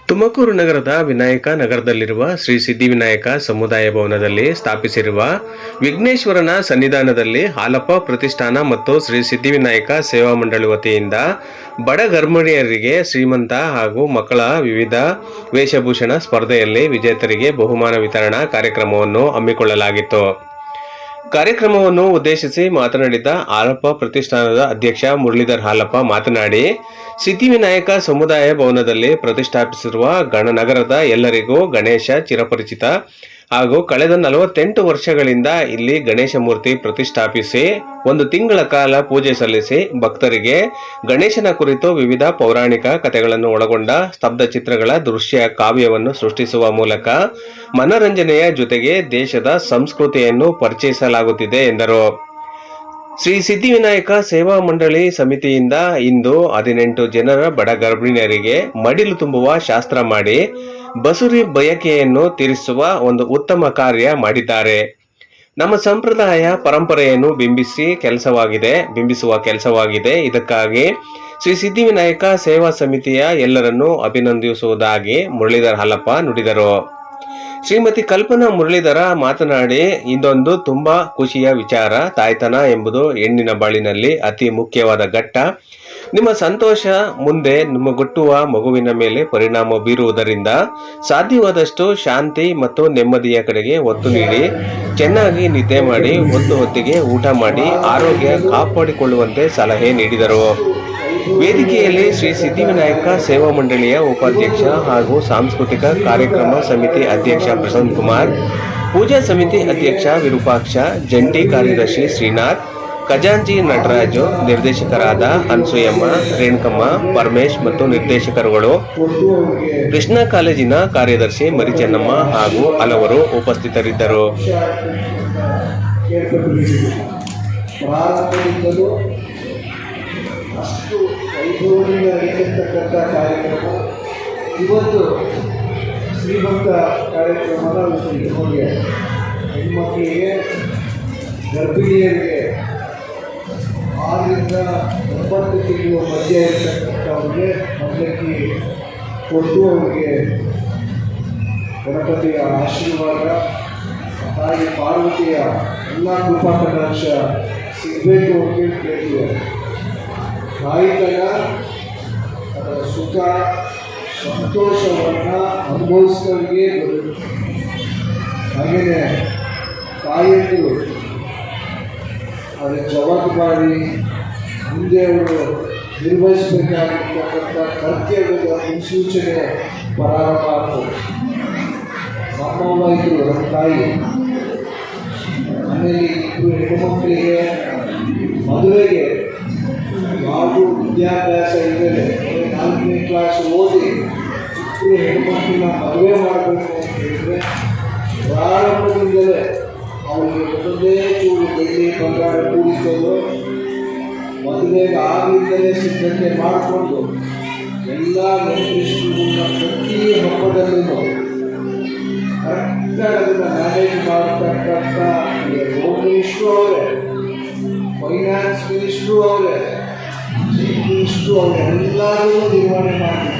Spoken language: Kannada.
ತುಮಕೂರು ನಗರದ ವಿನಾಯಕ ನಗರದಲ್ಲಿರುವ ಶ್ರೀ ಸಿದ್ಧಿವಿನಾಯಕ ಸಮುದಾಯ ಭವನದಲ್ಲಿ ಸ್ಥಾಪಿಸಿರುವ ವಿಘ್ನೇಶ್ವರನ ಸನ್ನಿಧಾನದಲ್ಲಿ ಹಾಲಪ್ಪ ಪ್ರತಿಷ್ಠಾನ ಮತ್ತು ಶ್ರೀ ಸಿದ್ಧಿವಿನಾಯಕ ಸೇವಾ ಮಂಡಳಿ ವತಿಯಿಂದ ಬಡ ಗರ್ಭಿಣಿಯರಿಗೆ ಶ್ರೀಮಂತ ಹಾಗೂ ಮಕ್ಕಳ ವಿವಿಧ ವೇಷಭೂಷಣ ಸ್ಪರ್ಧೆಯಲ್ಲಿ ವಿಜೇತರಿಗೆ ಬಹುಮಾನ ವಿತರಣಾ ಕಾರ್ಯಕ್ರಮವನ್ನು ಹಮ್ಮಿಕೊಳ್ಳಲಾಗಿತ್ತು. ಕಾರ್ಯಕ್ರಮವನ್ನು ಉದ್ದೇಶಿಸಿ ಮಾತನಾಡಿದ ಹಾಲಪ್ಪ ಪ್ರತಿಷ್ಠಾನದ ಅಧ್ಯಕ್ಷ ಮುರಳೀಧರ್ ಹಾಲಪ್ಪ ಮಾತನಾಡಿ, ಸಿದ್ಧಿವಿನಾಯಕ ಸಮುದಾಯ ಭವನದಲ್ಲಿ ಪ್ರತಿಷ್ಠಾಪಿಸಿರುವ ಗಣನಗರದ ಎಲ್ಲರಿಗೂ ಗಣೇಶ ಚಿರಪರಿಚಿತ ಹಾಗೂ ಕಳೆದ 48 ವರ್ಷಗಳಿಂದ ಇಲ್ಲಿ ಗಣೇಶ ಮೂರ್ತಿ ಪ್ರತಿಷ್ಠಾಪಿಸಿ 1 ತಿಂಗಳ ಕಾಲ ಪೂಜೆ ಸಲ್ಲಿಸಿ ಭಕ್ತರಿಗೆ ಗಣೇಶನ ಕುರಿತು ವಿವಿಧ ಪೌರಾಣಿಕ ಕಥೆಗಳನ್ನು ಒಳಗೊಂಡ ಸ್ತಬ್ಧ ಚಿತ್ರಗಳ ದೃಶ್ಯ ಕಾವ್ಯವನ್ನು ಸೃಷ್ಟಿಸುವ ಮೂಲಕ ಮನರಂಜನೆಯ ಜೊತೆಗೆ ದೇಶದ ಸಂಸ್ಕೃತಿಯನ್ನು ಪರಿಚಯಿಸಲಾಗುತ್ತಿದೆ ಎಂದರು. ಶ್ರೀ ಸಿದ್ಧಿವಿನಾಯಕ ಸೇವಾ ಮಂಡಳಿ ಸಮಿತಿಯಿಂದ ಇಂದು 18 ಜನರ ಬಡ ಗರ್ಭಿಣಿಯರಿಗೆ ಮಡಿಲು ತುಂಬುವ ಶಾಸ್ತ್ರ ಮಾಡಿ ಬಸುರಿ ಬಯಕೆಯನ್ನು ತೀರಿಸುವ ಒಂದು ಉತ್ತಮ ಕಾರ್ಯ ಮಾಡಿದ್ದಾರೆ. ನಮ್ಮ ಸಂಪ್ರದಾಯ ಪರಂಪರೆಯನ್ನು ಬಿಂಬಿಸುವ ಕೆಲಸವಾಗಿದೆ. ಇದಕ್ಕಾಗಿ ಶ್ರೀ ಸಿದ್ಧಿವಿನಾಯಕ ಸೇವಾ ಸಮಿತಿಯ ಎಲ್ಲರನ್ನೂ ಅಭಿನಂದಿಸುವುದಾಗಿ ಮುರಳೀಧರ್ ಹಾಲಪ್ಪ ನುಡಿದರು. ಶ್ರೀಮತಿ ಕಲ್ಪನಾ ಮುರಳೀಧರ ಮಾತನಾಡಿ, ಇದೊಂದು ತುಂಬಾ ಖುಷಿಯ ವಿಚಾರ. ತಾಯ್ತನ ಎಂಬುದು ಹೆಣ್ಣಿನ ಬಾಳಿನಲ್ಲಿ ಅತಿ ಮುಖ್ಯವಾದ ಘಟ್ಟ. ನಿಮ್ಮ ಸಂತೋಷ ಮುಂದೆ ನಿಮಗುಟ್ಟುವ ಮಗುವಿನ ಮೇಲೆ ಪರಿಣಾಮ ಬೀರುವುದರಿಂದ ಸಾಧ್ಯವಾದಷ್ಟು ಶಾಂತಿ ಮತ್ತು ನೆಮ್ಮದಿಯ ಕಡೆಗೆ ಒತ್ತು ನೀಡಿ ಚೆನ್ನಾಗಿ ನಿದ್ದೆ ಮಾಡಿ ಹೊತ್ತಿಗೆ ಊಟ ಮಾಡಿ ಆರೋಗ್ಯ ಕಾಪಾಡಿಕೊಳ್ಳುವಂತೆ ಸಲಹೆ ನೀಡಿದರು. ವೇದಿಕೆಯಲ್ಲಿ ಶ್ರೀ ಸಿದ್ಧಿವಿನಾಯಕ ಸೇವಾ ಮಂಡಳಿಯ ಉಪಾಧ್ಯಕ್ಷ ಹಾಗೂ ಸಾಂಸ್ಕೃತಿಕ ಕಾರ್ಯಕ್ರಮ ಸಮಿತಿ ಅಧ್ಯಕ್ಷ ಪ್ರಸನ್ನ ಕುಮಾರ್, ಪೂಜಾ ಸಮಿತಿ ಅಧ್ಯಕ್ಷ ವಿರೂಪಾಕ್ಷ, ಜಂಟಿ ಕಾರ್ಯದರ್ಶಿ ಶ್ರೀನಾಥ್, ಖಜಾಂಚಿ ನಟರಾಜು, ನಿರ್ದೇಶಕರಾದ ಅನ್ಸೂಯಮ್ಮ, ರೇಣುಕಮ್ಮ, ಪರಮೇಶ್ ಮತ್ತು ನಿರ್ದೇಶಕರುಗಳು, ಕೃಷ್ಣ ಕಾಲೇಜಿನ ಕಾರ್ಯದರ್ಶಿ ಮರಿಚನ್ನಮ್ಮ ಹಾಗೂ ಹಲವರು ಉಪಸ್ಥಿತರಿದ್ದರು. ಅಷ್ಟು ವೈಭವದಿಂದ ನಡೆಯತಕ್ಕಂಥ ಕಾರ್ಯಕ್ರಮ ಇವತ್ತು ಶ್ರೀಮಂತ ಕಾರ್ಯಕ್ರಮದ ಹೋಗಿ ಹೆಣ್ಮಕ್ಕಳಿಗೆ, ಗರ್ಭಿಣಿಯರಿಗೆ 6ರಿಂದ 9 ತಿಂಗಳು ಮಧ್ಯೆ ಇರತಕ್ಕಂಥವ್ರಿಗೆ ಮಕ್ಕಳಿಗೆ ಕೊಟ್ಟು ಅವರಿಗೆ ಗಣಪತಿಯ ಆಶೀರ್ವಾದ, ತಾಯಿ ಪಾರ್ವತಿಯ ಎಲ್ಲ ಕೃಪಾ ಕಟಾಕ್ಷ ಸಿಗಬೇಕು ಅಂತ ಕೇಳಿದ್ದಾರೆ. ತಾಯಿತನ ಅದರ ಸುಖ ಸಂತೋಷವನ್ನು ಅನುಭವಿಸಿದವರಿಗೆ ಬರುತ್ತೆ. ಹಾಗೆಯೇ ತಾಯಿಯರು ಅದರ ಜವಾಬ್ದಾರಿ ಮುಂದೆ ಅವರು ನಿರ್ವಹಿಸಬೇಕಾಗಿರ್ತಕ್ಕಂಥ ಕರ್ತವ್ಯದ ಮುನ್ಸೂಚನೆ ಪ್ರಾರಂಭ ಆಗ್ತದೆ. ನಮ್ಮವ್ವ ಇದ್ರು, ನಮ್ಮ ತಾಯಿ. ಆಮೇಲೆ ಇಬ್ಬರು ಹೆಣ್ಣುಮಕ್ಕಳಿಗೆ ಮದುವೆಗೆ ಯಾವುದೂ ವಿದ್ಯಾಭ್ಯಾಸ ಇದ್ದರೆ 4ನೇ ಕ್ಲಾಸ್ ಓದಿ ಇಬ್ಬರು ಹೆಣ್ಮಕ್ಕಳನ್ನ ಮದುವೆ ಮಾಡಬೇಕು ಅಂತ ಹೇಳಿದರೆ ಪ್ರಾರಂಭದಿಂದಲೇ ಅವರಿಗೆ ಒಂದೊಂದೇ ಚೂರು ಬೆಳ್ಳಿ ಬಂಗಾರ ಕೂಡಿಸೋದು, ಮದುವೆಗೆ ಆಗಿಂದಲೇ ಸಿದ್ಧತೆ ಮಾಡಿಕೊಂಡು ಎಲ್ಲ ನೆಂಟರಿಷ್ಟುಗಳನ್ನ ಪ್ರತಿ ಹಬ್ಬದಲ್ಲೂ ಕರೆಕ್ಟಾಗಿ ಅದನ್ನು ಮ್ಯಾನೇಜ್ ಮಾಡತಕ್ಕಂಥ ಹೋಮ್ ಮಿನಿಸ್ಟ್ರು ಅವರೇ, ಫೈನಾನ್ಸ್ ಮಿನಿಸ್ಟ್ರು ಅವರೇ, ಚೀಫ್ ಮಿನಿಸ್ಟ್ರು ಅವರೆಲ್ಲರೂ ನಿರ್ವಹಣೆ ಮಾಡಿ